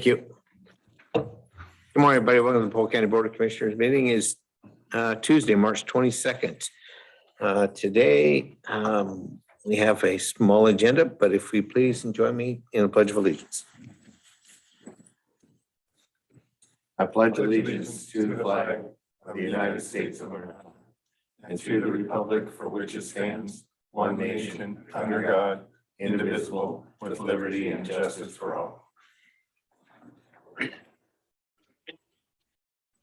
Thank you. Good morning, everybody. Welcome to the Polk County Board of Commissioners meeting is Tuesday, March 22nd. Today, we have a small agenda, but if we please join me in a pledge of allegiance. I pledge allegiance to the flag of the United States of America and to the republic for which it stands, one nation, under God, indivisible, with liberty and justice for all.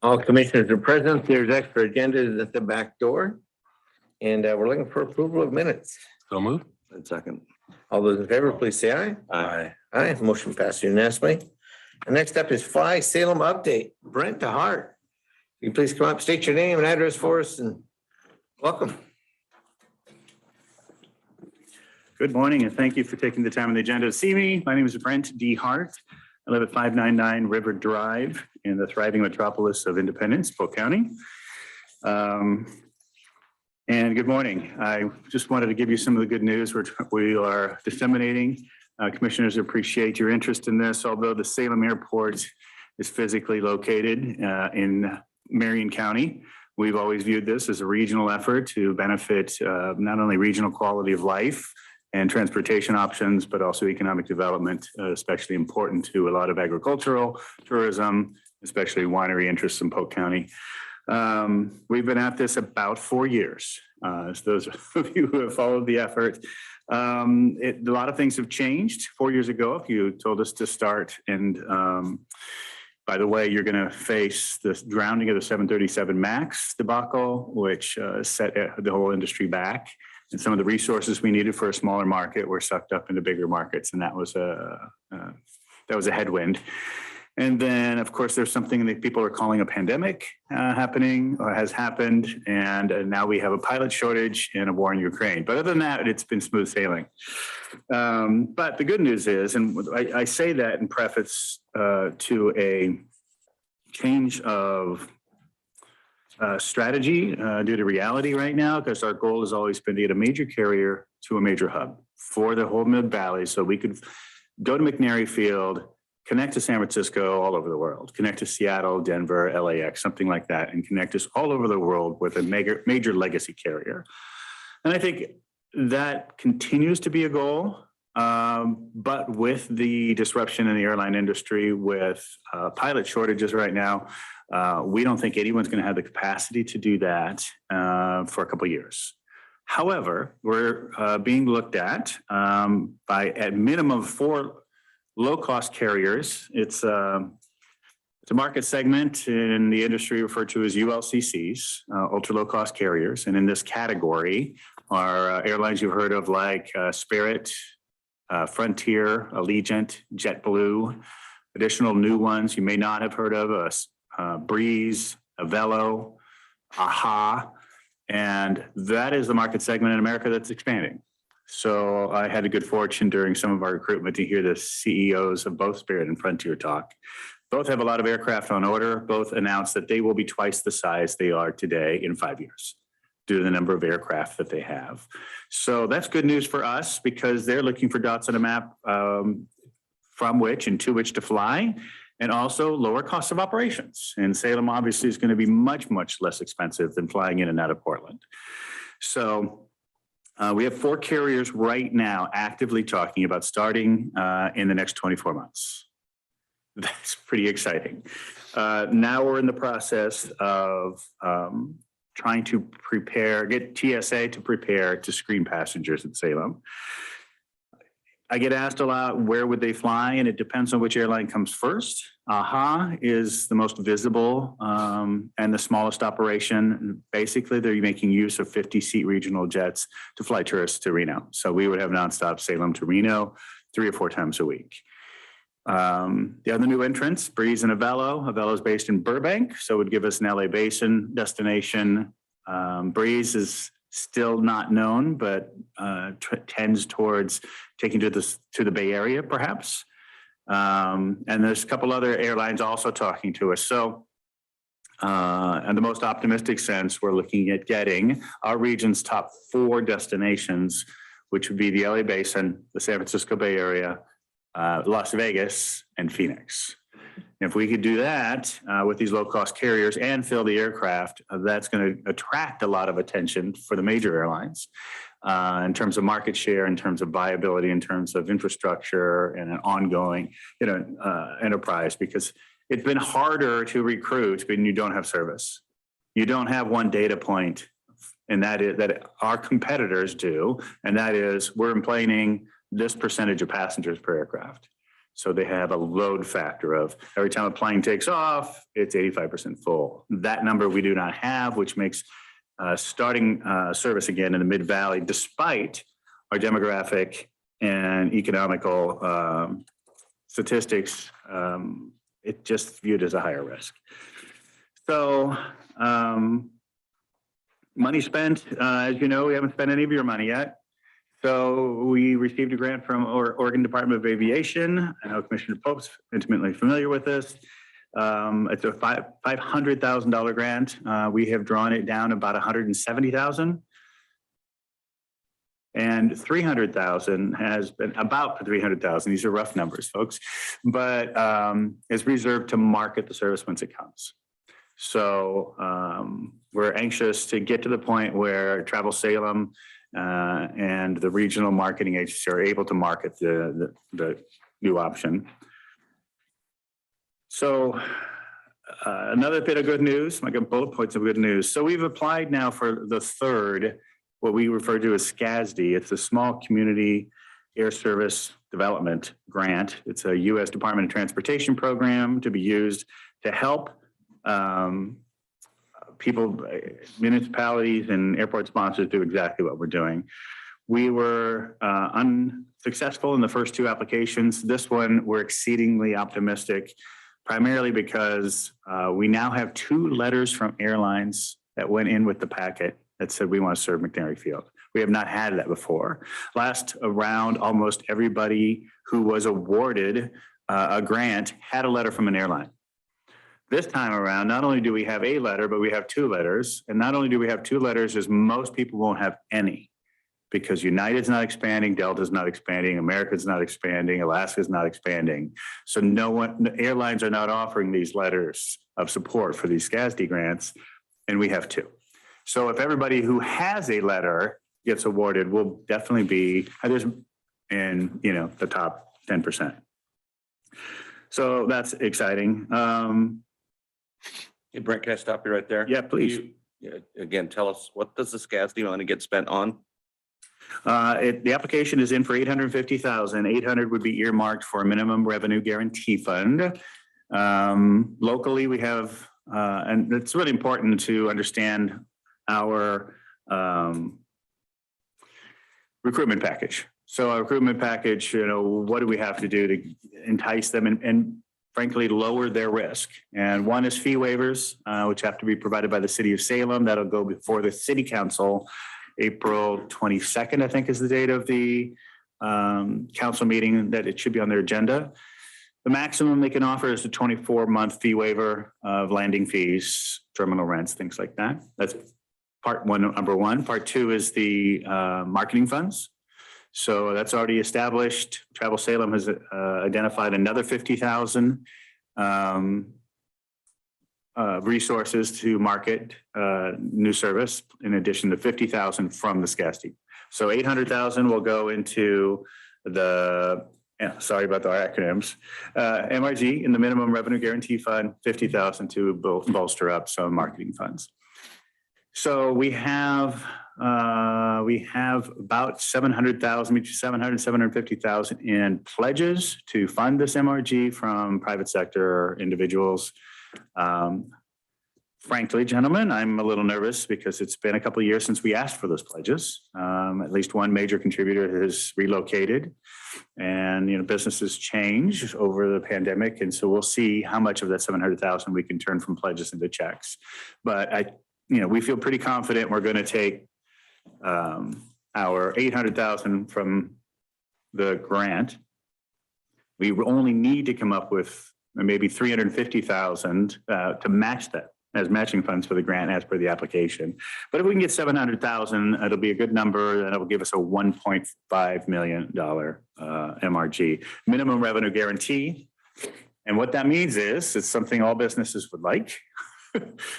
All commissioners are present. There's extra agendas at the back door. And we're looking for approval of minutes. So moved. And second. All those in favor, please say aye. Aye. Aye, motion passed unanimously. And next up is Fly Salem update. Brent DeHart. You please come up, state your name and address for us and welcome. Good morning, and thank you for taking the time on the agenda to see me. My name is Brent DeHart. I live at 599 River Drive in the thriving metropolis of Independence, Polk County. And good morning. I just wanted to give you some of the good news we are disseminating. Commissioners appreciate your interest in this, although the Salem Airport is physically located in Marion County. We've always viewed this as a regional effort to benefit not only regional quality of life and transportation options, but also economic development, especially important to a lot of agricultural, tourism, especially winery interests in Polk County. We've been at this about 4 years. As those of you who have followed the effort, a lot of things have changed. 4 years ago, if you told us to start, and by the way, you're going to face the grounding of the 737 MAX debacle, which set the whole industry back. And some of the resources we needed for a smaller market were sucked up into bigger markets, and that was a headwind. And then, of course, there's something that people are calling a pandemic happening or has happened, and now we have a pilot shortage and a war in Ukraine. But other than that, it's been smooth sailing. But the good news is, and I say that in preface to a change of strategy due to reality right now, because our goal has always been to get a major carrier to a major hub for the whole Mid-Valley, so we could go to McNary Field, connect to San Francisco, all over the world, connect to Seattle, Denver, LAX, something like that, and connect us all over the world with a major legacy carrier. And I think that continues to be a goal, but with the disruption in the airline industry, with pilot shortages right now, we don't think anyone's going to have the capacity to do that for a couple of years. However, we're being looked at by at minimum 4 low-cost carriers. It's a market segment in the industry referred to as ULCCs, ultra low-cost carriers. And in this category are airlines you've heard of like Spirit, Frontier, Allegiant, JetBlue, additional new ones you may not have heard of, Breeze, Avelo, AHA, and that is the market segment in America that's expanding. So I had a good fortune during some of our recruitment to hear the CEOs of both Spirit and Frontier talk. Both have a lot of aircraft on order. Both announced that they will be twice the size they are today in 5 years due to the number of aircraft that they have. So that's good news for us because they're looking for dots on a map from which and to which to fly, and also lower costs of operations. And Salem obviously is going to be much, much less expensive than flying in and out of Portland. So we have 4 carriers right now actively talking about starting in the next 24 months. That's pretty exciting. Now we're in the process of trying to get TSA to prepare to screen passengers at Salem. I get asked a lot, where would they fly? And it depends on which airline comes first. AHA is the most visible and the smallest operation. Basically, they're making use of 50-seat regional jets to fly tourists to Reno. So we would have nonstop Salem to Reno 3 or 4 times a week. The other new entrants, Breeze and Avelo. Avelo is based in Burbank, so it would give us an LA Basin destination. Breeze is still not known, but tends towards taking to the Bay Area, perhaps. And there's a couple other airlines also talking to us. So, in the most optimistic sense, we're looking at getting our region's top 4 destinations, which would be the LA Basin, the San Francisco Bay Area, Las Vegas, and Phoenix. If we could do that with these low-cost carriers and fill the aircraft, that's going to attract a lot of attention for the major airlines in terms of market share, in terms of viability, in terms of infrastructure and an ongoing, enterprise. Because it's been harder to recruit when you don't have service. You don't have one data point, and that is that our competitors do, and that is we're complaining this percentage of passengers per aircraft. So they have a load factor of every time a plane takes off, it's 85% full. That number we do not have, which makes starting service again in the Mid-Valley, despite our demographic and economical statistics, it's just viewed as a higher risk. So money spent, as you know, we haven't spent any of your money yet. So we received a grant from Oregon Department of Aviation. I know Commissioner Polk's intimately familiar with this. It's a $500,000 grant. We have drawn it down about $170,000. And $300,000 has been about $300,000. These are rough numbers, folks, but is reserved to market the service once it comes. So we're anxious to get to the point where Travel Salem and the regional marketing agency are able to market the new option. So another bit of good news, like a bullet points of good news. So we've applied now for the third, what we refer to as SCASD. It's a Small Community Air Service Development Grant. It's a U.S. Department of Transportation program to be used to help people, municipalities and airport sponsors do exactly what we're doing. We were unsuccessful in the first two applications. This one, we're exceedingly optimistic, primarily because we now have 2 letters from airlines that went in with the packet that said we want to serve McNary Field. We have not had that before. Last round, almost everybody who was awarded a grant had a letter from an airline. This time around, not only do we have a letter, but we have 2 letters. And not only do we have 2 letters, as most people won't have any, because United's not expanding, Delta's not expanding, America's not expanding, Alaska's not expanding. So the airlines are not offering these letters of support for these SCASD grants, and we have 2. So if everybody who has a letter gets awarded, we'll definitely be in the top 10%. So that's exciting. Hey, Brent, can I stop you right there? Yeah, please. Again, tell us, what does the SCASD money get spent on? The application is in for $850,000. $800,000 would be earmarked for a minimum revenue guarantee fund. Locally, we have, and it's really important to understand our recruitment package. So our recruitment package, what do we have to do to entice them and frankly, lower their risk? And one is fee waivers, which have to be provided by the city of Salem. That'll go before the city council. April 22nd, I think, is the date of the council meeting that it should be on their agenda. The maximum they can offer is a 24-month fee waiver of landing fees, terminal rents, things like that. That's part one, number one. Part two is the marketing funds. So that's already established. Travel Salem has identified another 50,000 resources to market new service, in addition to 50,000 from the SCASD. So 800,000 will go into the, sorry about the acronyms, MRG in the minimum revenue guarantee fund, 50,000 to bolster up some marketing funds. So we have about 700,000, between 700 750,000 in pledges to fund this MRG from private sector individuals. Frankly, gentlemen, I'm a little nervous because it's been a couple of years since we asked for those pledges. At least one major contributor has relocated, and businesses change over the pandemic, and so we'll see how much of that 700,000 we can turn from pledges into checks. But we feel pretty confident we're going to take our 800,000 from the grant. We only need to come up with maybe 350,000 to match that as matching funds for the grant as per the application. But if we can get 700,000, it'll be a good number, and it'll give us a $1.5 million MRG, minimum revenue guarantee. And what that means is it's something all businesses would like.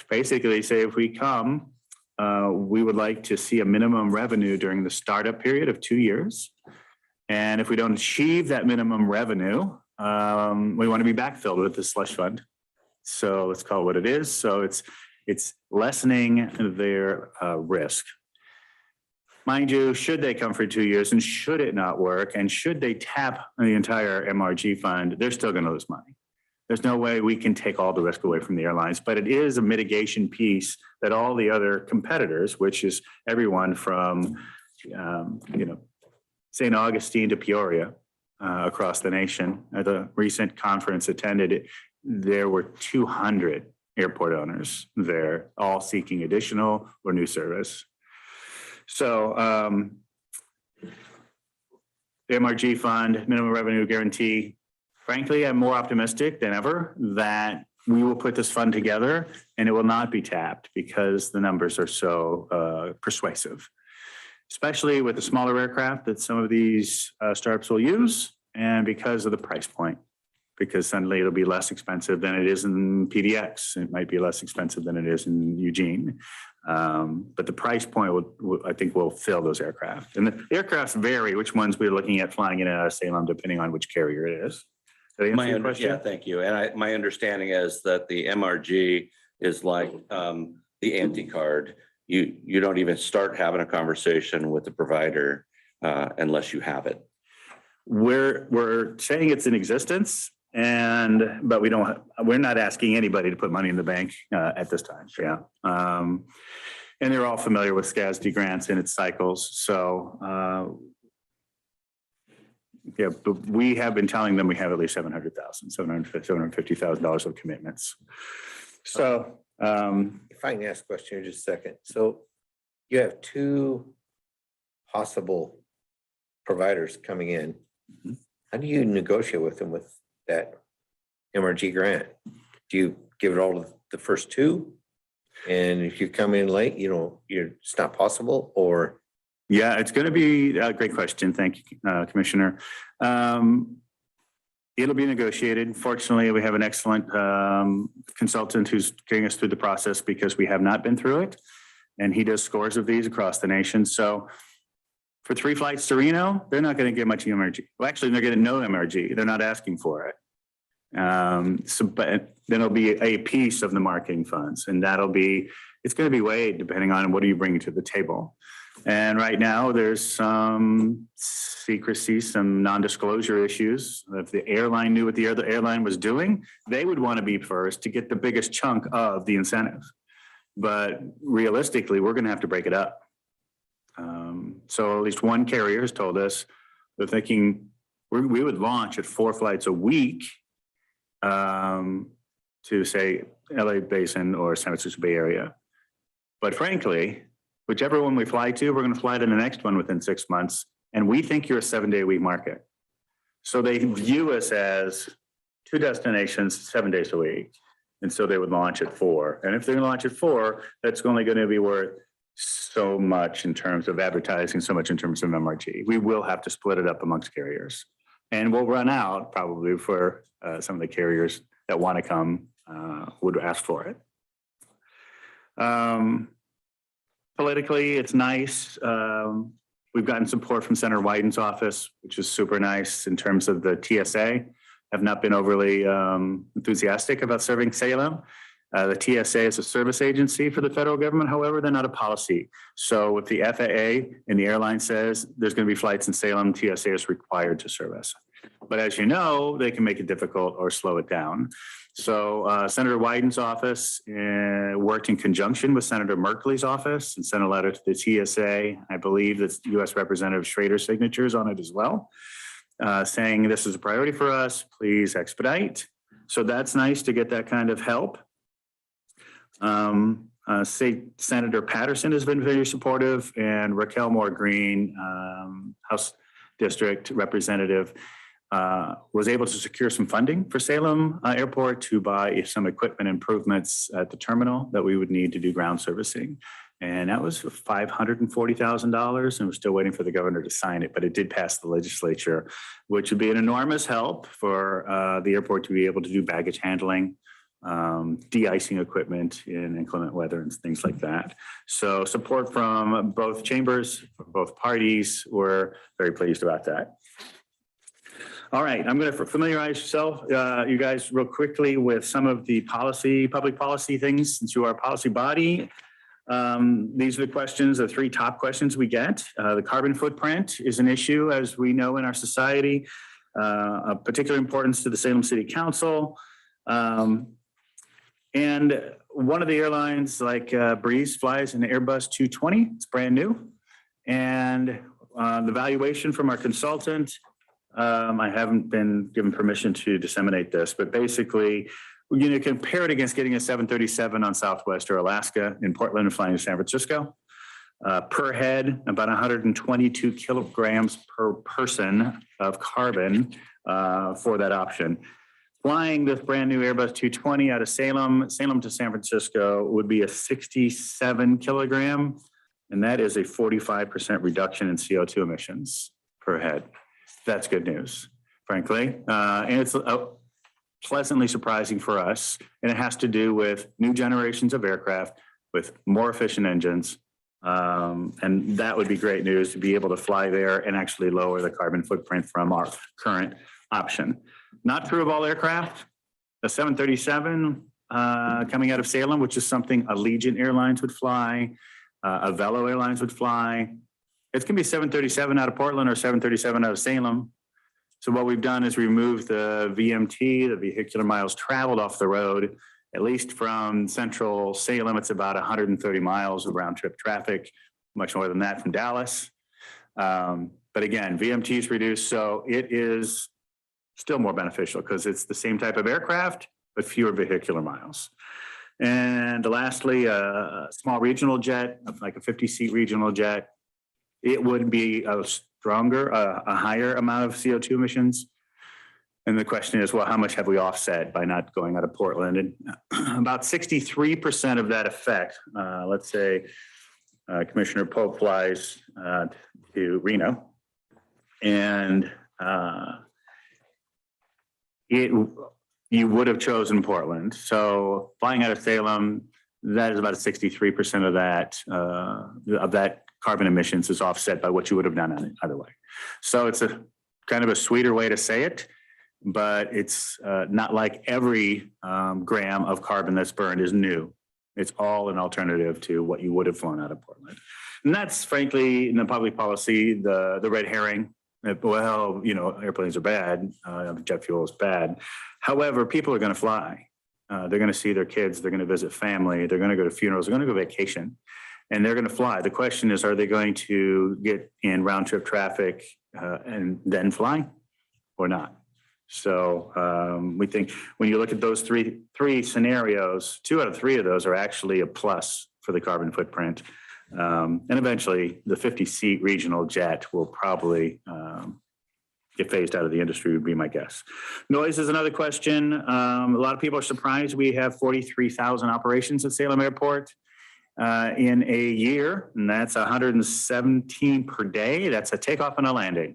Basically, say if we come, we would like to see a minimum revenue during the startup period of 2 years. And if we don't achieve that minimum revenue, we want to be backfilled with the slush fund. So let's call it what it is. So it's lessening their risk. Mind you, should they come for 2 years and should it not work and should they tap the entire MRG fund, they're still going to lose money. There's no way we can take all the risk away from the airlines, but it is a mitigation piece that all the other competitors, which is everyone from, St. Augustine to Peoria across the nation. At the recent conference attended, there were 200 airport owners there, all seeking additional or new service. So the MRG fund, minimum revenue guarantee, frankly, I'm more optimistic than ever that we will put this fund together and it will not be tapped because the numbers are so persuasive, especially with the smaller aircraft that some of these startups will use and because of the price point, because suddenly it'll be less expensive than it is in PDX. It might be less expensive than it is in Eugene. But the price point I think will fill those aircraft. And the aircrafts vary which ones we're looking at flying in and out of Salem, depending on which carrier it is. Did I answer your question? Yeah, thank you. And my understanding is that the MRG is like the anti-card. You don't even start having a conversation with the provider unless you have it. We're saying it's in existence, but we're not asking anybody to put money in the bank at this time. Yeah. And they're all familiar with SCASD grants and its cycles. So yeah, but we have been telling them we have at least $750,000 of commitments. So If I can ask a question in just a second. So you have two possible providers coming in. How do you negotiate with them with that MRG grant? Do you give it all to the first two? And if you come in late, it's not possible, or? Yeah, it's going to be a great question. Thank you, Commissioner. It'll be negotiated. Fortunately, we have an excellent consultant who's getting us through the process because we have not been through it. And he does scores of these across the nation. So for 3 flights to Reno, they're not going to get much MRG. Well, actually, they're getting no MRG. They're not asking for it. But then it'll be a piece of the marketing funds, and it's going to be weighed depending on what are you bringing to the table. And right now there's some secrecy, some non-disclosure issues. If the airline knew what the other airline was doing, they would want to be first to get the biggest chunk of the incentive. But realistically, we're going to have to break it up. So at least one carrier has told us they're thinking we would launch at 4 flights a week to say LA Basin or San Francisco Bay Area. But frankly, whichever one we fly to, we're going to fly to the next one within 6 months. And we think you're a 7-day-a-week market. So they view us as 2 destinations, 7 days a week. And so they would launch at 4. And if they launch at 4, that's only going to be worth so much in terms of advertising, so much in terms of MRG. We will have to split it up amongst carriers. And we'll run out probably for some of the carriers that want to come would ask for it. Politically, it's nice. We've gotten support from Senator Wyden's office, which is super nice in terms of the TSA. Have not been overly enthusiastic about serving Salem. The TSA is a service agency for the federal government. However, they're not a policy. So if the FAA and the airline says there's going to be flights in Salem, TSA is required to serve us. But as you know, they can make it difficult or slow it down. So Senator Wyden's office worked in conjunction with Senator Merkley's office and sent a letter to the TSA. I believe that U.S. Representative Schrader's signature is on it as well, saying this is a priority for us. Please expedite. So that's nice to get that kind of help. Senator Patterson has been very supportive, and Raquel Moore Green, House District Representative, was able to secure some funding for Salem Airport to buy some equipment improvements at the terminal that we would need to do ground servicing. And that was $540,000, and we're still waiting for the governor to sign it, but it did pass the legislature, which would be an enormous help for the airport to be able to do baggage handling, de-icing equipment in inclement weather and things like that. So support from both chambers, both parties. We're very pleased about that. All right, I'm going to familiarize you guys real quickly with some of the public policy things, since you are a policy body. These are the questions, the three top questions we get. The carbon footprint is an issue, as we know, in our society, of particular importance to the Salem City Council. And one of the airlines, like Breeze, flies an Airbus 220. It's brand new. And the valuation from our consultant, I haven't been given permission to disseminate this, but basically, compare it against getting a 737 on Southwest or Alaska in Portland and flying to San Francisco. Per head, about 122 kilograms per person of carbon for that option. Flying this brand new Airbus 220 out of Salem to San Francisco would be a 67 kilogram, and that is a 45% reduction in CO2 emissions per head. That's good news, frankly. And it's pleasantly surprising for us. And it has to do with new generations of aircraft with more efficient engines. And that would be great news to be able to fly there and actually lower the carbon footprint from our current option. Not true of all aircraft. The 737 coming out of Salem, which is something Allegiant Airlines would fly, Avelo Airlines would fly. It's going to be 737 out of Portland or 737 out of Salem. So what we've done is remove the VMT, the vehicular miles traveled, off the road. At least from central Salem, it's about 130 miles of round trip traffic, much more than that from Dallas. But again, VMT is reduced, so it is still more beneficial because it's the same type of aircraft, but fewer vehicular miles. And lastly, a small regional jet, like a 50-seat regional jet, it would be a higher amount of CO2 emissions. And the question is, well, how much have we offset by not going out of Portland? And about 63% of that effect, let's say Commissioner Polk flies to Reno, and you would have chosen Portland. So flying out of Salem, that is about 63% of that carbon emissions is offset by what you would have done either way. So it's a kind of a sweeter way to say it, but it's not like every gram of carbon that's burned is new. It's all an alternative to what you would have flown out of Portland. And that's frankly in the public policy, the red herring. Well, airplanes are bad, jet fuel is bad. However, people are going to fly. They're going to see their kids, they're going to visit family, they're going to go to funerals, they're going to go vacation. And they're going to fly. The question is, are they going to get in round trip traffic and then fly or not? So we think when you look at those three scenarios, 2 out of 3 of those are actually a plus for the carbon footprint. And eventually the 50-seat regional jet will probably get phased out of the industry, would be my guess. Noise is another question. A lot of people are surprised we have 43,000 operations at Salem Airport. In a year, and that's 117 per day. That's a takeoff and a landing,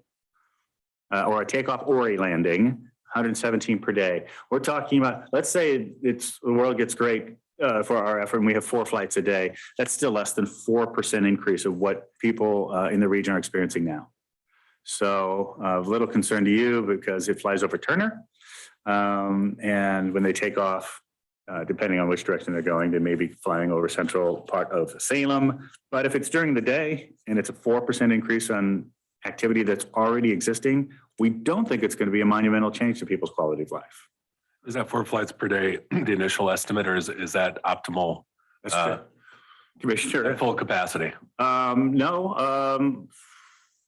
or a takeoff or a landing, 117 per day. We're talking about, let's say the world gets great for our effort and we have 4 flights a day. That's still less than 4% increase of what people in the region are experiencing now. So a little concern to you because it flies over Turner. And when they take off, depending on which direction they're going, they may be flying over central part of Salem. But if it's during the day and it's a 4% increase on activity that's already existing, we don't think it's going to be a monumental change to people's quality of life. Is that 4 flights per day the initial estimate, or is that optimal? Commissioner, At full capacity? No,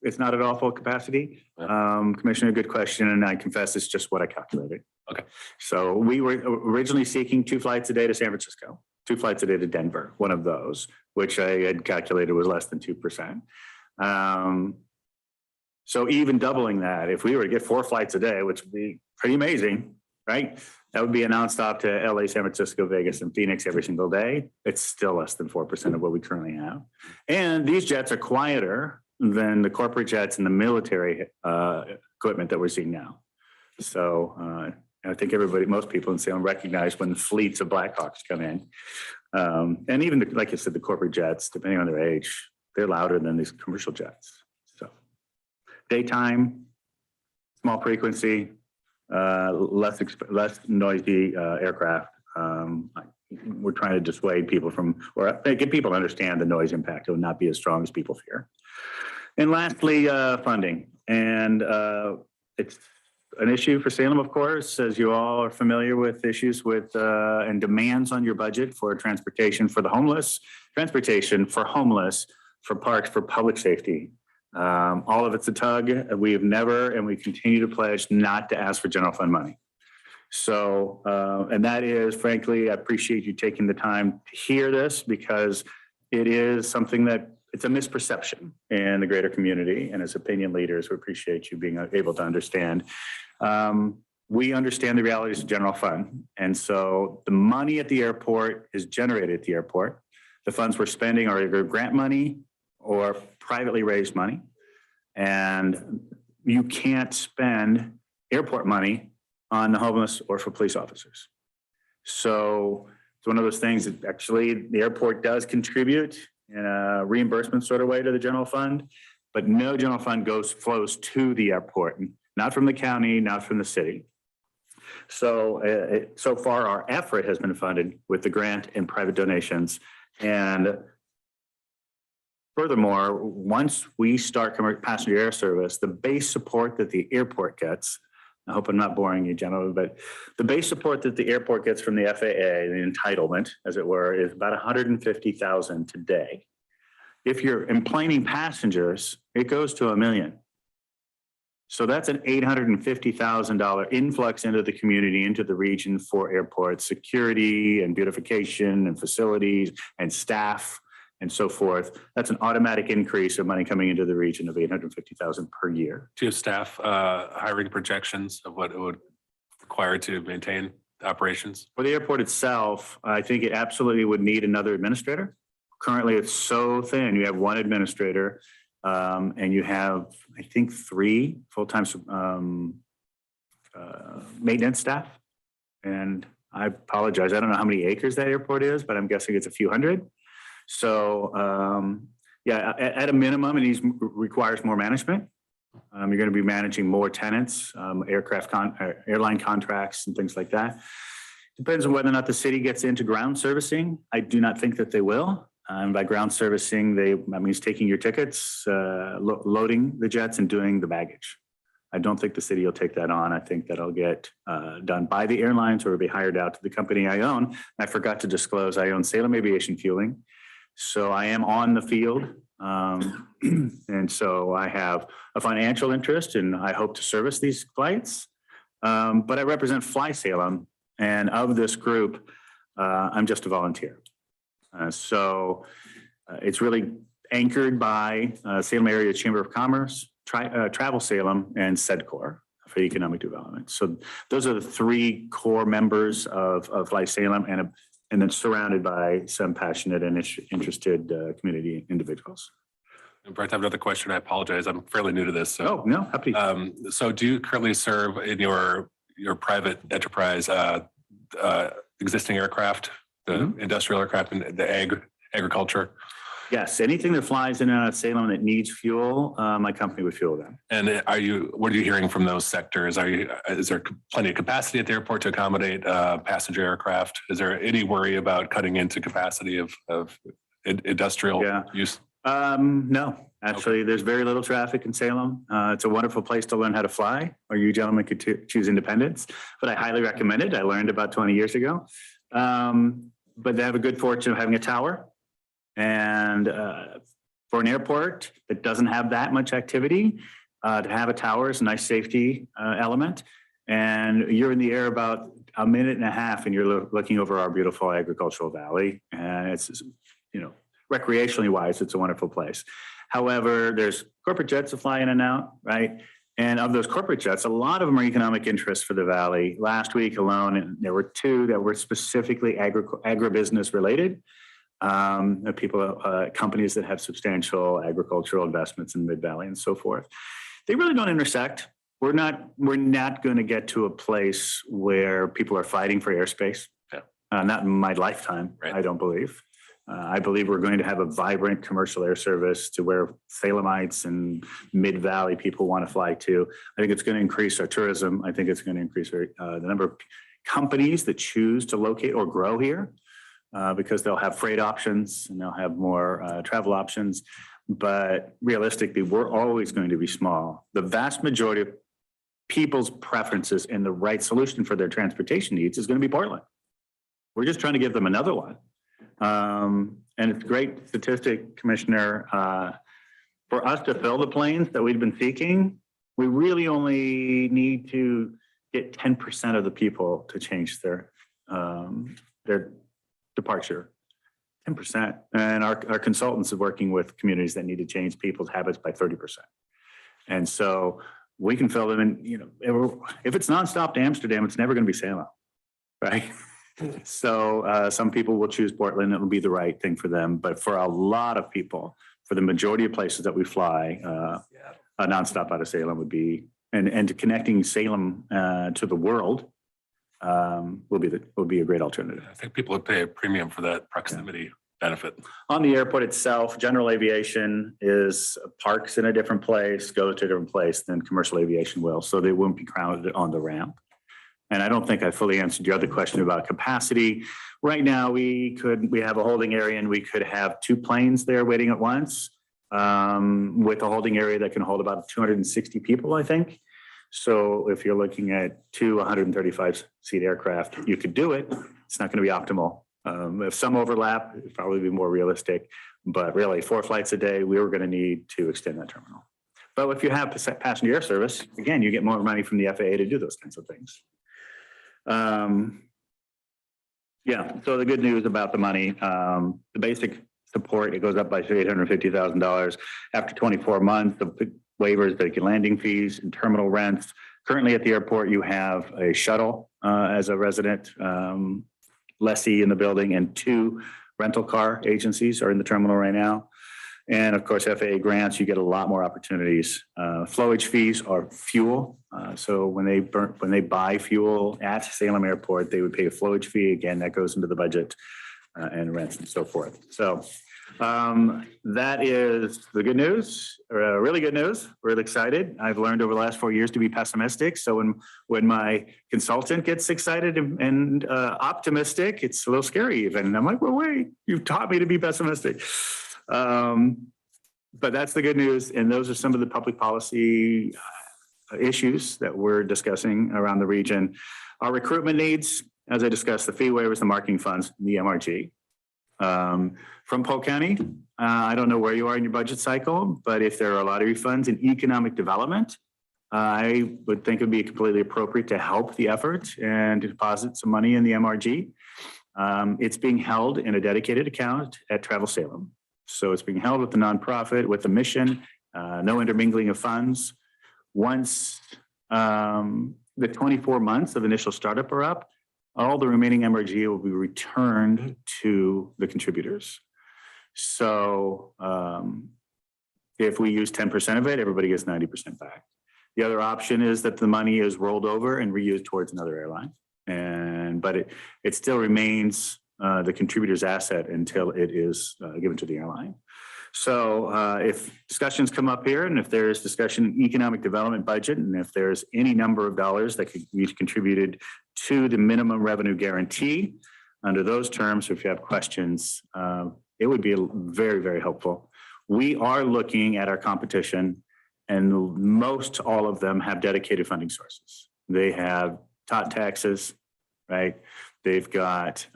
it's not at all full capacity. Commissioner, good question, and I confess it's just what I calculated. Okay. So we were originally seeking 2 flights a day to San Francisco, 2 flights a day to Denver, one of those, which I had calculated was less than 2%. So even doubling that, if we were to get 4 flights a day, which would be pretty amazing, right? That would be a nonstop to LA, San Francisco, Vegas, and Phoenix every single day. It's still less than 4% of what we currently have. And these jets are quieter than the corporate jets and the military equipment that we're seeing now. So I think most people in Salem recognize when the fleets of Blackhawks come in. And even, like I said, the corporate jets, depending on their age, they're louder than these commercial jets. So daytime, small frequency, less noisy aircraft. We're trying to dissuade people from, or get people to understand the noise impact. It will not be as strong as people fear. And lastly, funding. And it's an issue for Salem, of course, as you all are familiar with issues with and demands on your budget for transportation for the homeless, transportation for homeless, for parks, for public safety. All of it's a tug. We have never, and we continue to pledge not to ask for general fund money. So, and that is, frankly, I appreciate you taking the time to hear this, because it is something that it's a misperception in the greater community. And as opinion leaders, we appreciate you being able to understand. We understand the realities of general fund. And so the money at the airport is generated at the airport. The funds we're spending are either grant money or privately raised money. And you can't spend airport money on the homeless or for police officers. So it's one of those things that actually the airport does contribute in a reimbursement sort of way to the general fund, but no general fund flows to the airport, not from the county, not from the city. So so far our effort has been funded with the grant and private donations. And furthermore, once we start passenger air service, the base support that the airport gets, I hope I'm not boring you, gentlemen, but the base support that the airport gets from the FAA, the entitlement, as it were, is about $150,000 today. If you're emplaning passengers, it goes to $1 million. So that's an $850,000 influx into the community, into the region for airport security and beautification and facilities and staff and so forth. That's an automatic increase of money coming into the region of $850,000 per year. Do you have staff hiring projections of what it would require to maintain operations? For the airport itself, I think it absolutely would need another administrator. Currently, it's so thin. You have one administrator, and you have, I think, 3 full-time maintenance staff. And I apologize, I don't know how many acres that airport is, but I'm guessing it's a few hundred. So yeah, at a minimum, it requires more management. You're going to be managing more tenants, airline contracts and things like that. Depends on whether or not the city gets into ground servicing. I do not think that they will. By ground servicing, that means taking your tickets, loading the jets and doing the baggage. I don't think the city will take that on. I think that'll get done by the airlines or be hired out to the company I own. I forgot to disclose I own Salem Aviation Fueling. So I am on the field. And so I have a financial interest and I hope to service these flights. But I represent Fly Salem, and of this group, I'm just a volunteer. So it's really anchored by Salem Area Chamber of Commerce, Travel Salem, and SEDCOR for economic development. So those are the 3 core members of Fly Salem, and then surrounded by some passionate and interested community individuals. And Brett, I have another question. I apologize. I'm fairly new to this. So. Oh, no, happy. So do you currently serve in your private enterprise existing aircraft, the industrial aircraft and the agriculture? Yes, anything that flies in and out of Salem that needs fuel, my company would fuel them. And what are you hearing from those sectors? Is there plenty of capacity at the airport to accommodate passenger aircraft? Is there any worry about cutting into capacity of industrial use? No, actually, there's very little traffic in Salem. It's a wonderful place to learn how to fly, or you gentlemen could choose independence, but I highly recommend it. I learned about 20 years ago. But they have a good fortune of having a tower. And for an airport that doesn't have that much activity, to have a tower is a nice safety element. And you're in the air about a minute and a half and you're looking over our beautiful agricultural valley. And it's, recreationally wise, it's a wonderful place. However, there's corporate jets that fly in and out, right? And of those corporate jets, a lot of them are economic interests for the Valley. Last week alone, and there were 2 that were specifically agribusiness related. Companies that have substantial agricultural investments in the Mid-Valley and so forth. They really don't intersect. We're not going to get to a place where people are fighting for airspace. Yeah. Not in my lifetime, Right. I don't believe. I believe we're going to have a vibrant commercial air service to where Salemites and Mid-Valley people want to fly to. I think it's going to increase our tourism. I think it's going to increase the number of companies that choose to locate or grow here because they'll have freight options and they'll have more travel options. But realistically, we're always going to be small. The vast majority of people's preferences and the right solution for their transportation needs is going to be Portland. We're just trying to give them another one. And it's a great statistic, Commissioner. For us to fill the planes that we've been seeking, we really only need to get 10% of the people to change their departure. 10%. And our consultants are working with communities that need to change people's habits by 30%. And so we can fill them in, if it's nonstop to Amsterdam, it's never going to be Salem, right? So some people will choose Portland. It'll be the right thing for them. But for a lot of people, for the majority of places that we fly, a nonstop out of Salem would be, and connecting Salem to the world will be a great alternative. I think people would pay a premium for that proximity benefit. On the airport itself, general aviation is parks in a different place, goes to a different place than commercial aviation will. So they won't be crowded on the ramp. And I don't think I fully answered your other question about capacity. Right now, we have a holding area and we could have 2 planes there waiting at once with a holding area that can hold about 260 people, I think. So if you're looking at 2 135-seat aircraft, you could do it. It's not going to be optimal. If some overlap, it'd probably be more realistic. But really, 4 flights a day, we were going to need to extend that terminal. But if you have passenger air service, again, you get more money from the FAA to do those kinds of things. So the good news about the money, the basic support, it goes up by $850,000 after 24 months of waivers, vacant landing fees, and terminal rents. Currently at the airport, you have a shuttle as a resident lessee in the building, and 2 rental car agencies are in the terminal right now. And of course, FAA grants, you get a lot more opportunities. Flowage fees are fuel. So when they buy fuel at Salem Airport, they would pay a flowage fee. Again, that goes into the budget and rents and so forth. So that is the good news, really good news. We're excited. I've learned over the last 4 years to be pessimistic. So when my consultant gets excited and optimistic, it's a little scary even. And I'm like, well, wait, you've taught me to be pessimistic. But that's the good news. And those are some of the public policy issues that we're discussing around the region. Our recruitment needs, as I discussed, the fee waivers, the marketing funds, the MRG. From Polk County, I don't know where you are in your budget cycle, but if there are lottery funds in economic development, I would think it would be completely appropriate to help the effort and to deposit some money in the MRG. It's being held in a dedicated account at Travel Salem. So it's being held with the nonprofit, with the mission, no intermingling of funds. Once the 24 months of initial startup are up, all the remaining MRG will be returned to the contributors. So if we use 10% of it, everybody gets 90% back. The other option is that the money is rolled over and reused towards another airline. But it still remains the contributor's asset until it is given to the airline. So if discussions come up here, and if there's discussion in economic development budget, and if there's any number of dollars that could be contributed to the minimum revenue guarantee under those terms, if you have questions, it would be very, very helpful. We are looking at our competition, and most all of them have dedicated funding sources. They have tot taxes, right? They've got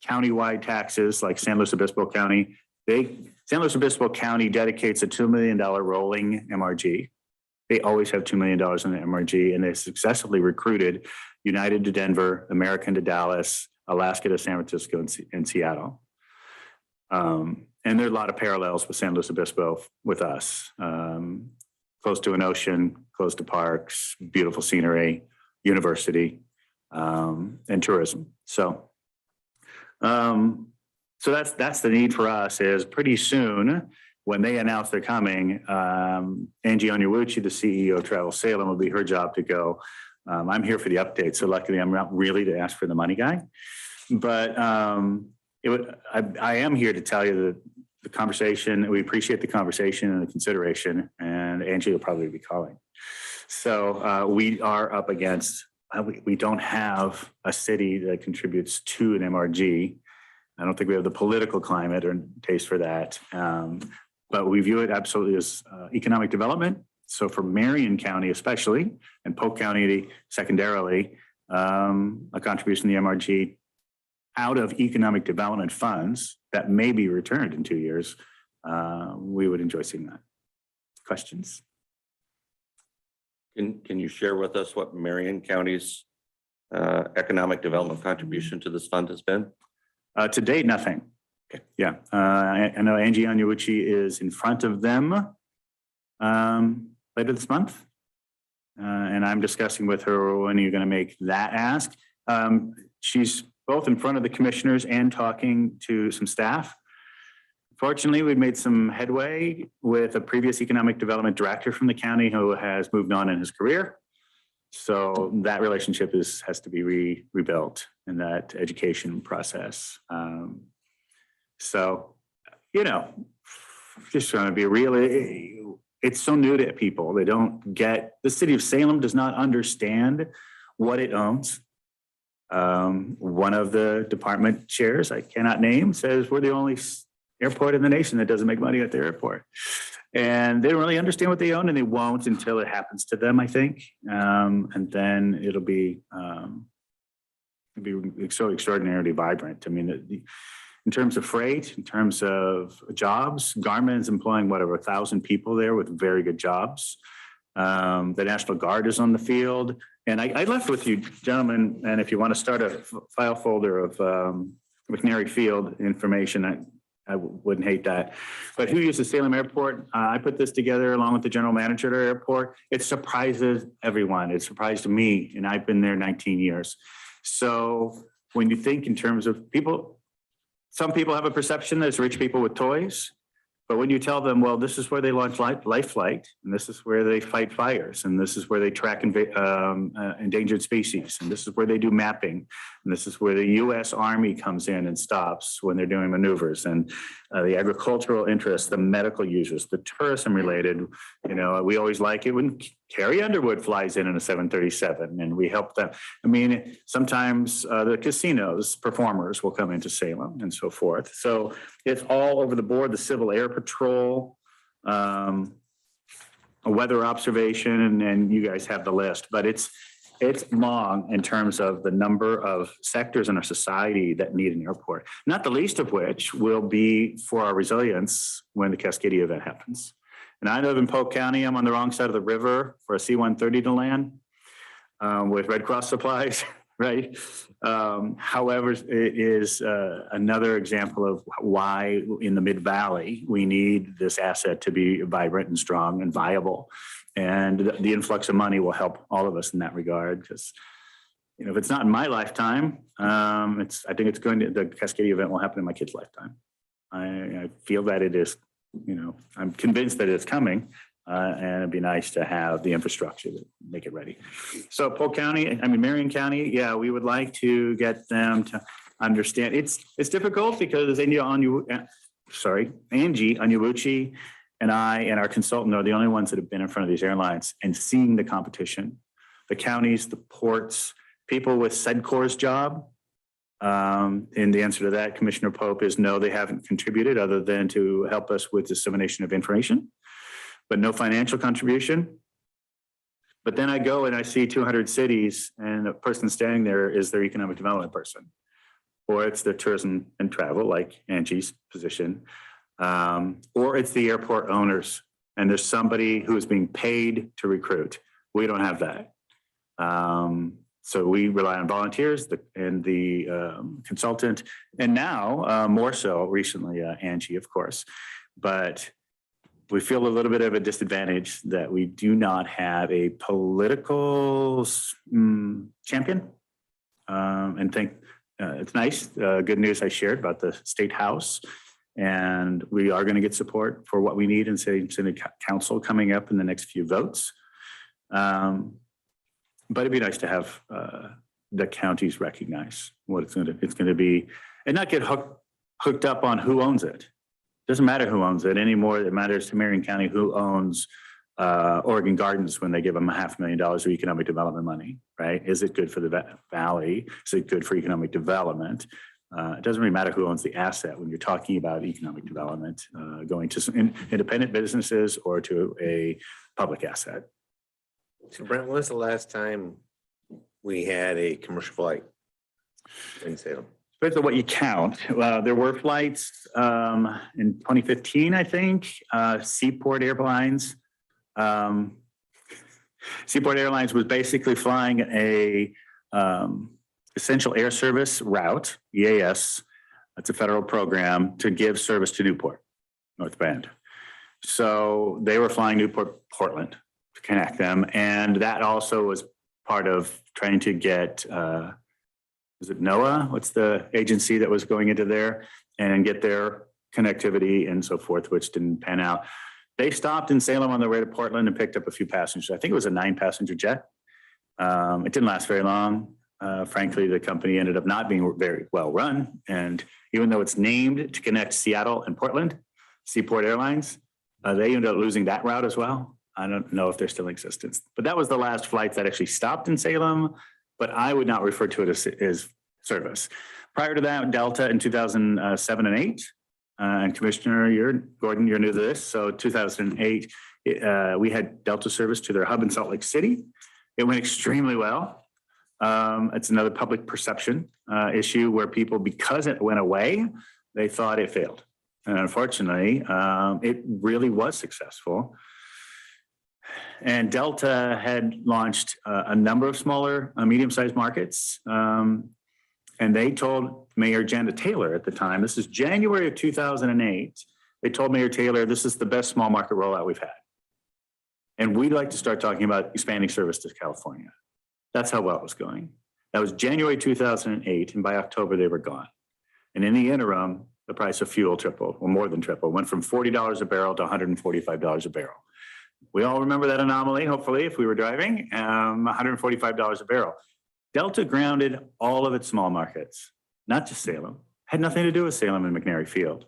countywide taxes like San Luis Obispo County. San Luis Obispo County dedicates a $2 million rolling MRG. They always have $2 million in the MRG, and they successfully recruited United to Denver, American to Dallas, Alaska to San Francisco, and Seattle. And there are a lot of parallels with San Luis Obispo with us. close to an ocean, close to parks, beautiful scenery, university, and tourism. So that's the need for us is pretty soon when they announce they're coming, Angie Onyewuchi, the CEO of Travel Salem, will be her job to go. I'm here for the update. So luckily I'm not really to ask for the money guy, but I am here to tell you that the conversation, we appreciate the conversation and the consideration, and Angie will probably be calling. So we are up against, we don't have a city that contributes to an MRG. I don't think we have the political climate or taste for that. But we view it absolutely as economic development. So for Marion County especially, and Polk County secondarily, a contribution to the MRG out of economic development funds that may be returned in 2 years, we would enjoy seeing that. Questions? Can you share with us what Marion County's economic development contribution to this fund has been? To date, nothing. Okay. Yeah, I know Angie Onyewuchi is in front of them later this month. And I'm discussing with her when are you going to make that ask. She's both in front of the commissioners and talking to some staff. Fortunately, we've made some headway with a previous economic development director from the county who has moved on in his career. So that relationship has to be rebuilt in that education process. So, you know, just trying to be real. It's so new to people. They don't get, the city of Salem does not understand what it owns. One of the department chairs, I cannot name, says we're the only airport in the nation that doesn't make money at the airport. And they don't really understand what they own, and they won't until it happens to them, I think. And then it'll be so extraordinarily vibrant. I mean, in terms of freight, in terms of jobs, Garmin is employing whatever 1,000 people there with very good jobs. The National Guard is on the field. And I left with you, gentlemen, and if you want to start a file folder of McNary Field information, I wouldn't hate that. But who uses Salem Airport? I put this together along with the general manager at our airport. It surprises everyone. It surprised me, and I've been there 19 years. So when you think in terms of people, some people have a perception that it's rich people with toys. But when you tell them, well, this is where they launch life flight, and this is where they fight fires, and this is where they track endangered species, and this is where they do mapping, and this is where the U.S. Army comes in and stops when they're doing maneuvers, and the agricultural interests, the medical users, the tourism related, you know, we always like it when Carrie Underwood flies in a 737 and we help them. I mean, sometimes the casinos, performers will come into Salem and so forth. So it's all over the board, the Civil Air Patrol, a weather observation, and you guys have the list, but it's long in terms of the number of sectors in our society that need an airport, not the least of which will be for our resilience when the Cascadia event happens. And I live in Polk County. I'm on the wrong side of the river for a C-130 to land with Red Cross supplies, right? However, it is another example of why in the Mid-Valley, we need this asset to be vibrant and strong and viable. And the influx of money will help all of us in that regard, because, you know, if it's not in my lifetime, I think it's going to, the Cascadia event will happen in my kid's lifetime. I feel that it is, you know, I'm convinced that it's coming, and it'd be nice to have the infrastructure to make it ready. So Polk County, I mean, Marion County, yeah, we would like to get them to understand. It's difficult because Angie Onyewuchi and I and our consultant are the only ones that have been in front of these airlines and seeing the competition, the counties, the ports, people with SEDCOR's job. And the answer to that, Commissioner Pope, is no, they haven't contributed other than to help us with dissemination of information, but no financial contribution. But then I go and I see 200 cities and the person standing there is their economic development person, or it's the tourism and travel, like Angie's position, or it's the airport owners. And there's somebody who is being paid to recruit. We don't have that. So we rely on volunteers and the consultant, and now more so recently, Angie, of course. But we feel a little bit of a disadvantage that we do not have a political champion. And think it's nice, good news I shared about the state house. And we are going to get support for what we need in city council coming up in the next few votes. But it'd be nice to have the counties recognize what it's going to be, and not get hooked up on who owns it. Doesn't matter who owns it anymore. It matters to Marion County who owns Oregon Gardens when they give them $500,000 of economic development money, right? Is it good for the valley? Is it good for economic development? It doesn't really matter who owns the asset when you're talking about economic development, going to some independent businesses or to a public asset. So Brent, when was the last time we had a commercial flight in Salem? Depends on what you count. There were flights in 2015, I think. Seaport Airlines. Seaport Airlines was basically flying a essential air service route, EAS. That's a federal program to give service to Newport, North Bend. So they were flying Newport, Portland to connect them. And that also was part of trying to get, is it NOAA? What's the agency that was going into there and get their connectivity and so forth, which didn't pan out. They stopped in Salem on their way to Portland and picked up a few passengers. I think it was a 9-passenger jet. It didn't last very long. Frankly, the company ended up not being very well run. And even though it's named to connect Seattle and Portland, Seaport Airlines, they ended up losing that route as well. I don't know if they're still in existence, but that was the last flight that actually stopped in Salem, but I would not refer to it as service. Prior to that, Delta in 2007 and 8, and Commissioner Gordon, you're new to this. So 2008, we had Delta service to their hub in Salt Lake City. It went extremely well. It's another public perception issue where people, because it went away, they thought it failed. And unfortunately, it really was successful. And Delta had launched a number of smaller, medium-sized markets. And they told Mayor Janet Taylor at the time, this is January of 2008, they told Mayor Taylor, this is the best small market rollout we've had. And we'd like to start talking about expanding service to California. That's how well it was going. That was January 2008, and by October they were gone. And in the interim, the price of fuel tripled, or more than tripled, went from $40 a barrel to $145 a barrel. We all remember that anomaly, hopefully, if we were driving, $145 a barrel. Delta grounded all of its small markets, not just Salem. Had nothing to do with Salem and McNary Field.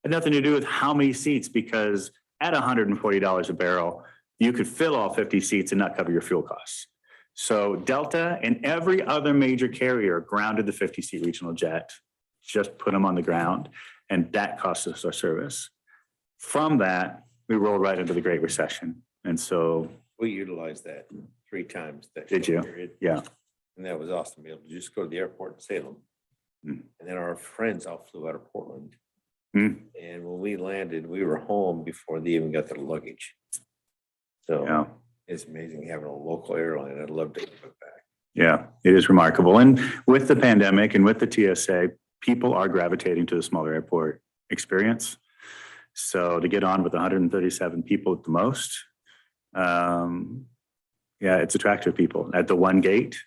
Had nothing to do with how many seats, because at $140 a barrel, you could fill all 50 seats and not cover your fuel costs. So Delta and every other major carrier grounded the 50-seat regional jet, just put them on the ground, and that cost us our service. From that, we rolled right into the Great Recession. And so We utilized that 3 times. Did you? Period. Yeah. And that was awesome, to be able to just go to the airport in Salem. Mm. And then our friends all flew out of Portland. Mm. And when we landed, we were home before they even got their luggage. So Yeah. it's amazing having a local airline. I'd love to go back. Yeah, it is remarkable. And with the pandemic and with the TSA, people are gravitating to the smaller airport experience. So to get on with 137 people at the most, yeah, it's attractive people at the one gate.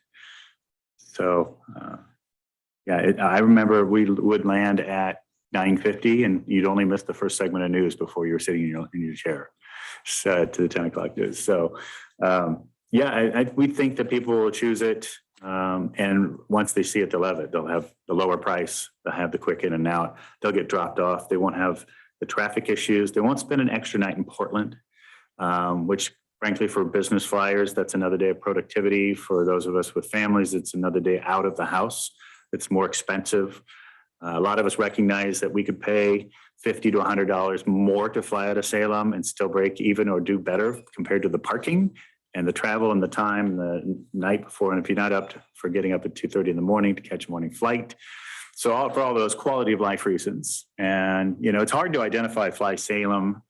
So I remember we would land at 9:50 and you'd only miss the first segment of news before you were sitting in your chair to the 10 o'clock news. So we think that people will choose it. And once they see it, they'll have it. They'll have the lower price. They'll have the quick in and out. They'll get dropped off. They won't have the traffic issues. They won't spend an extra night in Portland, which frankly, for business flyers, that's another day of productivity. For those of us with families, it's another day out of the house. It's more expensive. A lot of us recognize that we could pay $50 to $100 more to fly out of Salem and still break even or do better compared to the parking and the travel and the time the night before. And if you're not up for getting up at 2:30 in the morning to catch a morning flight. So for all those quality of life reasons. And, it's hard to identify Fly Salem.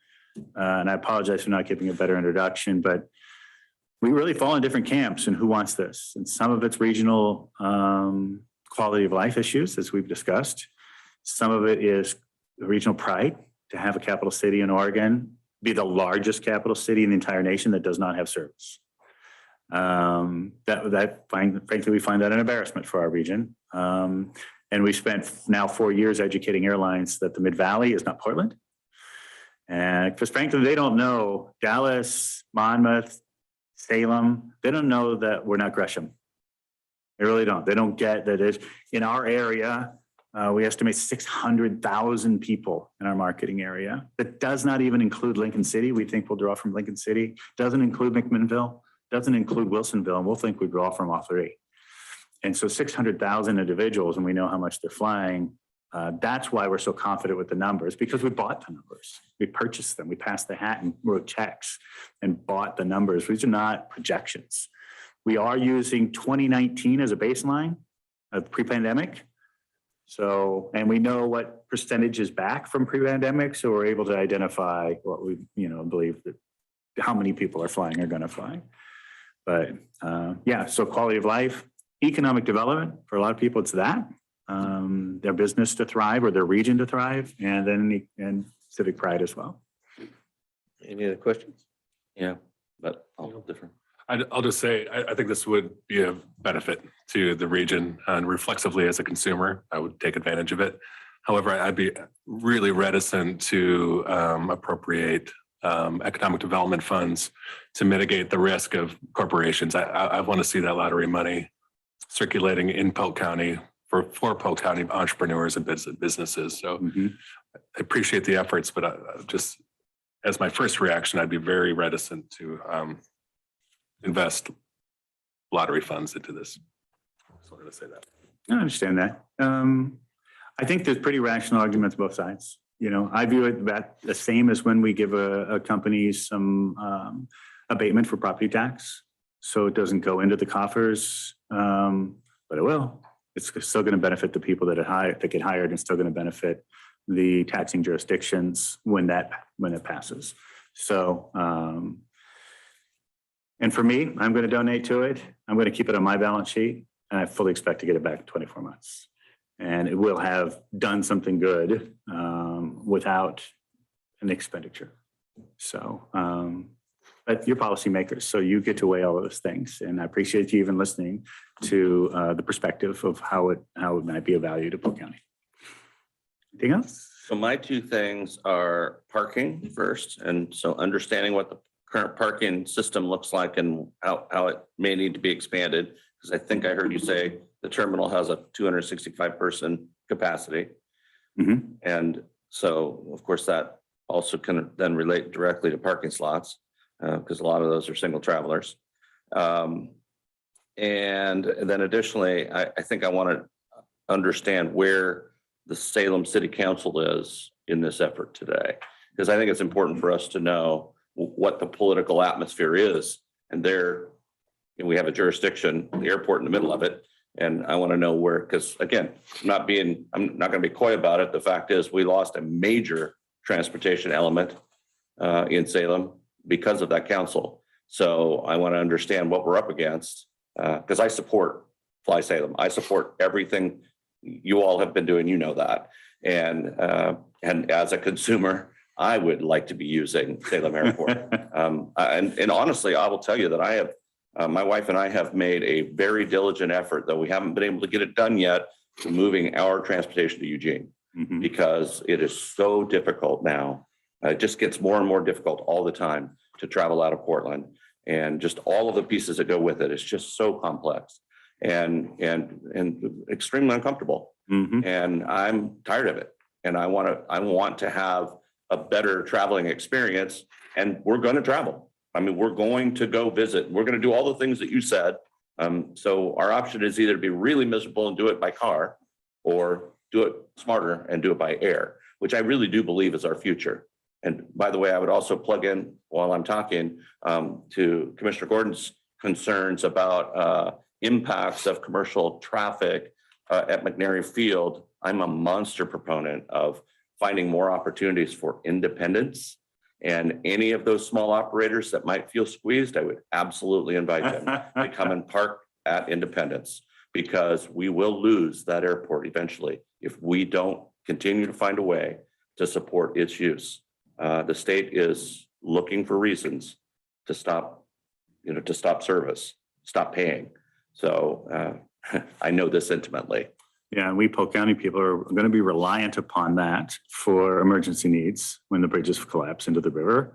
And I apologize for not giving a better introduction, but we really fall in different camps in who wants this. And some of it's regional quality of life issues, as we've discussed. Some of it is regional pride to have a capital city in Oregon be the largest capital city in the entire nation that does not have service. Frankly, we find that an embarrassment for our region. And we spent now 4 years educating airlines that the Mid-Valley is not Portland. And because frankly, they don't know Dallas, Monmouth, Salem, they don't know that we're not Gresham. They really don't. They don't get that it's in our area. We estimate 600,000 people in our marketing area. That does not even include Lincoln City. We think we'll draw from Lincoln City. Doesn't include McMinnville. Doesn't include Wilsonville. And we'll think we draw from all three. And so 600,000 individuals, and we know how much they're flying. That's why we're so confident with the numbers, because we bought the numbers. We purchased them. We passed the hat and wrote checks and bought the numbers. These are not projections. We are using 2019 as a baseline of pre-pandemic. So, and we know what percentage is back from pre-pandemic. So we're able to identify what we, believe that how many people are flying are going to fly. But yeah, so quality of life, economic development, for a lot of people, it's that. Their business to thrive or their region to thrive, and then civic pride as well. Any other questions? Yeah, but I'll differ. I'll just say, I think this would be a benefit to the region, and reflexively as a consumer, I would take advantage of it. However, I'd be really reticent to appropriate economic development funds to mitigate the risk of corporations. I want to see that lottery money circulating in Polk County for Polk County entrepreneurs and businesses. So I appreciate the efforts, but just as my first reaction, I'd be very reticent to invest lottery funds into this. So I'm going to say that. I understand that. I think there's pretty rational arguments both sides. I view it that the same as when we give a company some abatement for property tax. So it doesn't go into the coffers, but it will. It's still going to benefit the people that get hired, and still going to benefit the taxing jurisdictions when it passes. So, and for me, I'm going to donate to it. I'm going to keep it on my balance sheet, and I fully expect to get it back in 24 months. And it will have done something good without an expenditure. So, but you're policymakers, so you get to weigh all of those things. And I appreciate you even listening to the perspective of how it might be of value to Polk County. Anything else? So my two things are parking first. And so understanding what the current parking system looks like and how it may need to be expanded. Because I think I heard you say the terminal has a 265 person capacity. And so of course that also can then relate directly to parking slots, because a lot of those are single travelers. And then additionally, I think I want to understand where the Salem City Council is in this effort today, because I think it's important for us to know what the political atmosphere is. And we have a jurisdiction, the airport in the middle of it. And I want to know where, because again, I'm not going to be coy about it. The fact is we lost a major transportation element in Salem because of that council. So I want to understand what we're up against, because I support Fly Salem. I support everything you all have been doing, that. And as a consumer, I would like to be using Salem Airport. And honestly, I will tell you that I have, my wife and I have made a very diligent effort, though we haven't been able to get it done yet, to moving our transportation to Eugene, because it is so difficult now. It just gets more and more difficult all the time to travel out of Portland, and just all of the pieces that go with it. It's just so complex and extremely uncomfortable. And I'm tired of it. And I want to have a better traveling experience, and we're going to travel. I mean, we're going to go visit. We're going to do all the things that you said. So our option is either to be really miserable and do it by car, or do it smarter and do it by air, which I really do believe is our future. And by the way, I would also plug in while I'm talking to Commissioner Gordon's concerns about impacts of commercial traffic at McNary Field. I'm a monster proponent of finding more opportunities for independence. And any of those small operators that might feel squeezed, I would absolutely invite them to come and park at Independence, because we will lose that airport eventually if we don't continue to find a way to support its use. The state is looking for reasons to stop, to stop service, stop paying. So I know this intimately. Yeah, and we Polk County people are going to be reliant upon that for emergency needs when the bridges collapse into the river.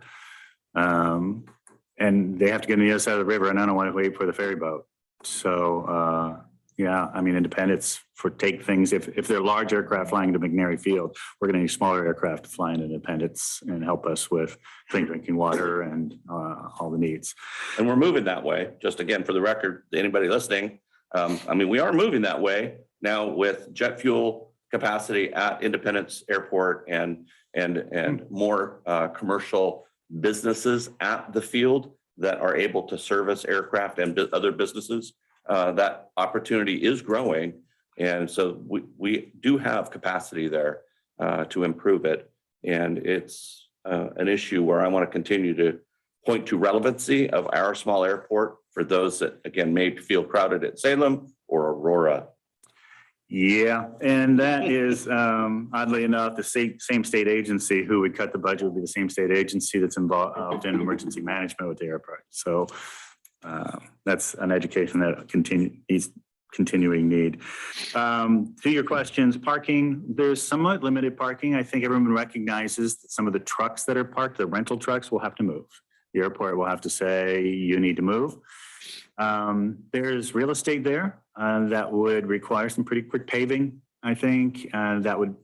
And they have to get on the other side of the river, and I don't want to wait for the ferry boat. So, yeah, I mean, Independence for take things, if they're large aircraft flying to McNary Field, we're going to need smaller aircraft to fly in Independence and help us with clean drinking water and all the needs. And we're moving that way. Just again, for the record, anybody listening, I mean, we are moving that way now with jet fuel capacity at Independence Airport and more commercial businesses at the field that are able to service aircraft and other businesses. That opportunity is growing. And so we do have capacity there to improve it. And it's an issue where I want to continue to point to relevancy of our small airport for those that, again, may feel crowded at Salem or Aurora. Yeah, and that is oddly enough, the same state agency who would cut the budget would be the same state agency that's involved in emergency management with the airport. So that's an education that needs continuing need. To your questions, parking, there's somewhat limited parking. I think everyone recognizes that some of the trucks that are parked, the rental trucks, will have to move. The airport will have to say, you need to move. There's real estate there that would require some pretty quick paving, I think, and that would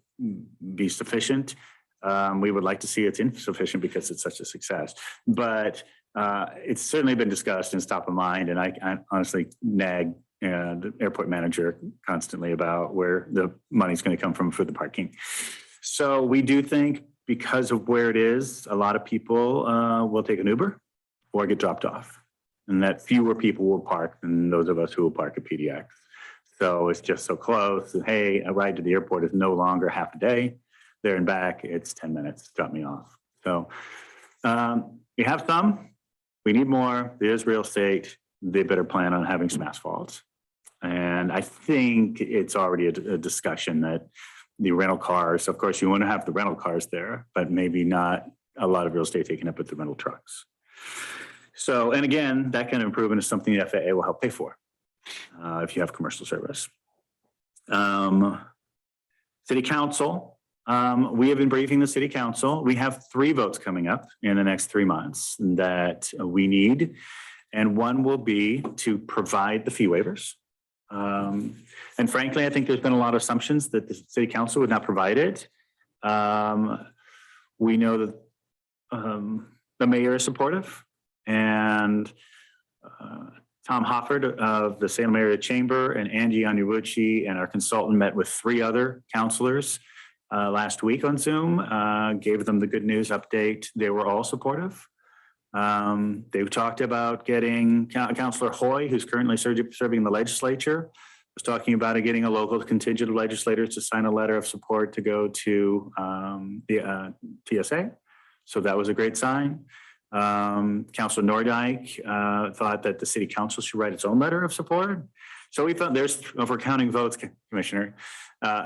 be sufficient. We would like to see it's insufficient because it's such a success, but it's certainly been discussed and it's top of mind. And I honestly nag the airport manager constantly about where the money's going to come from for the parking. So we do think because of where it is, a lot of people will take an Uber or get dropped off. And that fewer people will park than those of us who will park at PDX. So it's just so close. And, hey, a ride to the airport is no longer half a day. There and back, it's 10 minutes. Drop me off. So we have some. We need more. There's real estate. They better plan on having some asphalt. And I think it's already a discussion that the rental cars, of course, you want to have the rental cars there, but maybe not a lot of real estate taken up with the rental trucks. So, and again, that kind of improvement is something the FAA will help pay for if you have commercial service. City Council, we have been briefing the City Council. We have 3 votes coming up in the next 3 months that we need. And one will be to provide the fee waivers. And frankly, I think there's been a lot of assumptions that the City Council would not provide it. We know that the mayor is supportive. And Tom Hofford of the Salem Area Chamber and Angie Onyewuchi and our consultant met with 3 other counselors last week on Zoom, gave them the good news update. They were all supportive. They've talked about getting Councillor Hoy, who's currently serving in the legislature, was talking about getting a local contingent of legislators to sign a letter of support to go to the TSA. So that was a great sign. Councilor Nordyke thought that the City Council should write its own letter of support. So we thought if we're counting votes, Commissioner,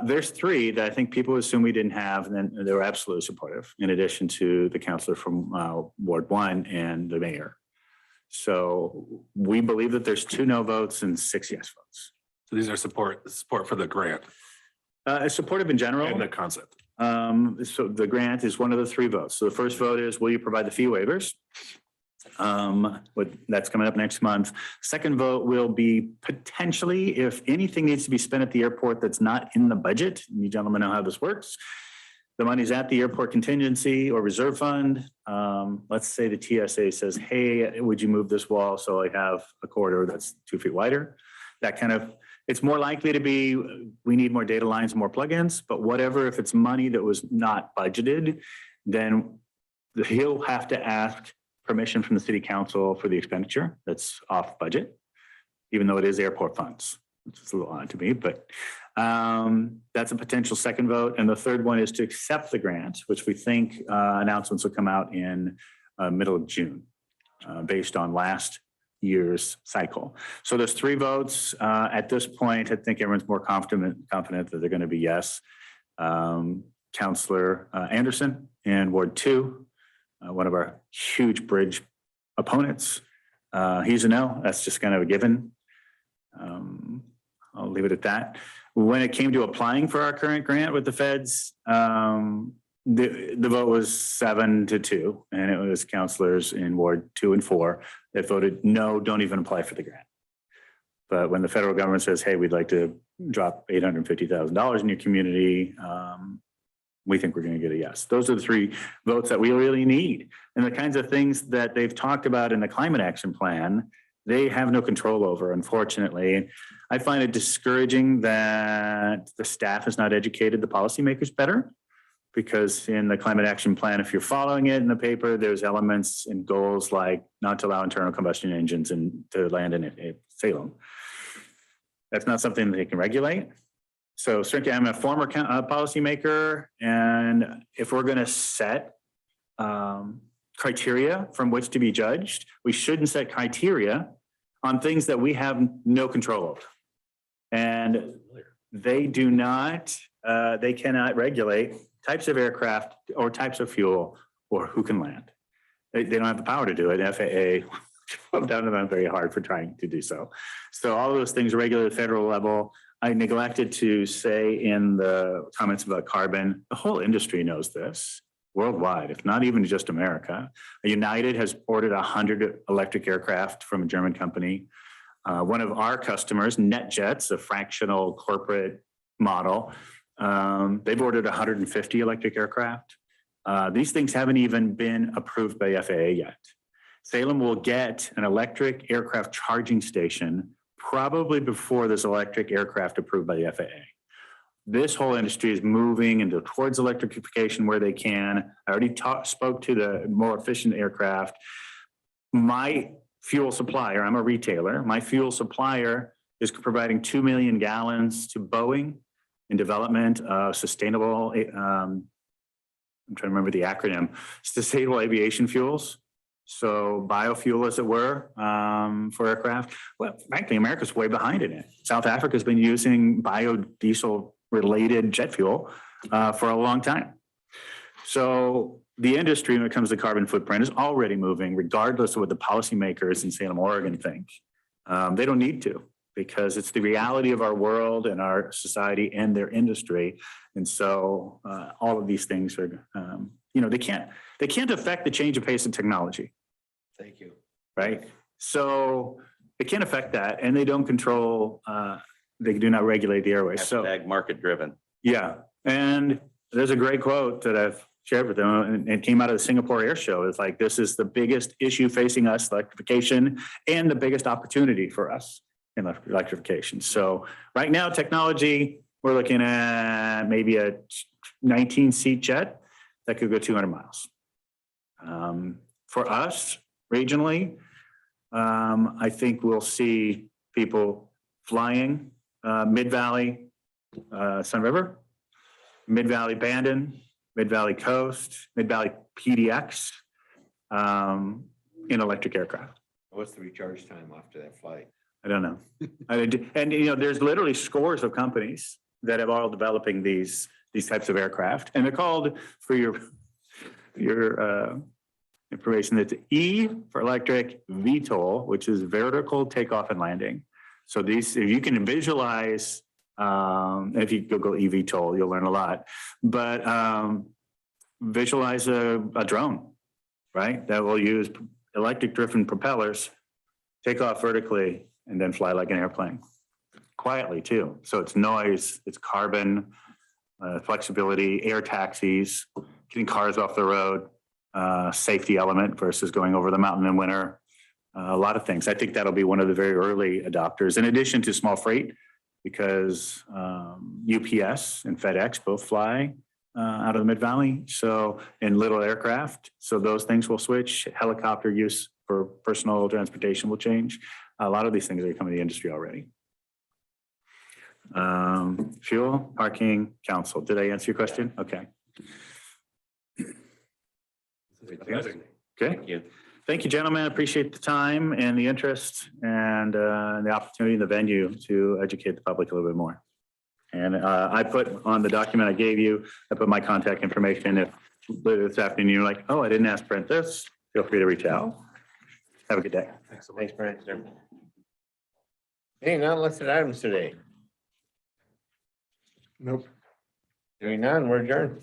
there's 3 that I think people assume we didn't have, and then they were absolutely supportive, in addition to the councilor from Ward 1 and the mayor. So we believe that there's 2 no votes and 6 yes votes. So these are support for the grant Supportive in general. and the concept. So the grant is one of the 3 votes. So the first vote is, will you provide the fee waivers? That's coming up next month. Second vote will be potentially, if anything needs to be spent at the airport that's not in the budget, and you gentlemen know how this works, the money's at the airport contingency or reserve fund. Let's say the TSA says, hey, would you move this wall so I have a corridor that's 2 feet wider? That kind of, it's more likely to be, we need more data lines, more plugins, but whatever, if it's money that was not budgeted, then he'll have to ask permission from the City Council for the expenditure that's off budget, even though it is airport funds, which is a little odd to me, but that's a potential second vote. And the third one is to accept the grant, which we think announcements will come out in middle of June based on last year's cycle. So there's 3 votes. At this point, I think everyone's more confident that they're going to be yes. Councillor Anderson in Ward 2 one of our huge bridge opponents. He's a no. That's just kind of a given. I'll leave it at that. When it came to applying for our current grant with the feds, the vote was 7-2, and it was councilors in Ward 2 and 4 that voted no, don't even apply for the grant. But when the federal government says, hey, we'd like to drop $850,000 in your community, we think we're going to get a yes. Those are the 3 votes that we really need. And the kinds of things that they've talked about in the climate action plan, they have no control over, unfortunately. I find it discouraging that the staff has not educated the policymakers better, because in the climate action plan, if you're following it in the paper, there's elements and goals like not to allow internal combustion engines to land in Salem. That's not something that they can regulate. So certainly I'm a former policymaker, and if we're going to set criteria from which to be judged, we shouldn't set criteria on things that we have no control over. And they do not, they cannot regulate types of aircraft or types of fuel or who can land. They don't have the power to do it. FAA put down to them very hard for trying to do so. So all of those things are regulated at the federal level. I neglected to say in the comments about carbon, the whole industry knows this worldwide, if not even just America. United has ordered 100 electric aircraft from a German company. One of our customers, NetJets, a fractional corporate model, they've ordered 150 electric aircraft. These things haven't even been approved by FAA yet. Salem will get an electric aircraft charging station probably before there's electric aircraft approved by the FAA. This whole industry is moving towards electrification where they can. I already spoke to the more efficient aircraft. My fuel supplier, I'm a retailer, my fuel supplier is providing 2 million gallons to Boeing in development of sustainable, I'm trying to remember the acronym, sustainable aviation fuels. So biofuel, as it were, for aircraft. Well, frankly, America's way behind in it. South Africa's been using biodiesel related jet fuel for a long time. So the industry, when it comes to carbon footprint, is already moving, regardless of what the policymakers in Salem, Oregon think. They don't need to, because it's the reality of our world and our society and their industry. And so all of these things are, they can't affect the change of pace of technology. Thank you. Right? So they can't affect that, and they don't control, they do not regulate the airways. So market driven. yeah. And there's a great quote that I've shared with them, and it came out of the Singapore Air Show. It's like, this is the biggest issue facing us, electrification, and the biggest opportunity for us in electrification. So right now, technology, we're looking at maybe a 19-seat jet that could go 200 miles. For us, regionally, I think we'll see people flying Mid-Valley, Sun River, Mid-Valley Bandon, Mid-Valley Coast, Mid-Valley PDX in electric aircraft. What's the recharge time after that flight? I don't know. And there's literally scores of companies that have all developing these types of aircraft, and they're called, for your information, that's E for electric, VTOL, which is vertical takeoff and landing. So these, if you can visualize, if you Google eVTOL, you'll learn a lot. But visualize a drone, right? That will use electric driven propellers, take off vertically, and then fly like an airplane. Quietly too. So it's noise, it's carbon, flexibility, air taxis, getting cars off the road, safety element versus going over the mountain in winter. A lot of things. I think that'll be one of the very early adopters, in addition to small freight, because UPS and FedEx both fly out of the Mid-Valley. So in little aircraft, so those things will switch. Helicopter use for personal transportation will change. A lot of these things are coming to the industry already. Fuel, parking, council. Did I answer your question? Okay. Okay. Thank you. Thank you, gentlemen. I appreciate the time and the interest and the opportunity in the venue to educate the public a little bit more. And I put on the document I gave you, I put my contact information. If later this afternoon, you're like, oh, I didn't ask Brent this, feel free to reach out. Have a good day. Thanks, Brent. Any non-listed items today? Nope. Doing none, we're adjourned.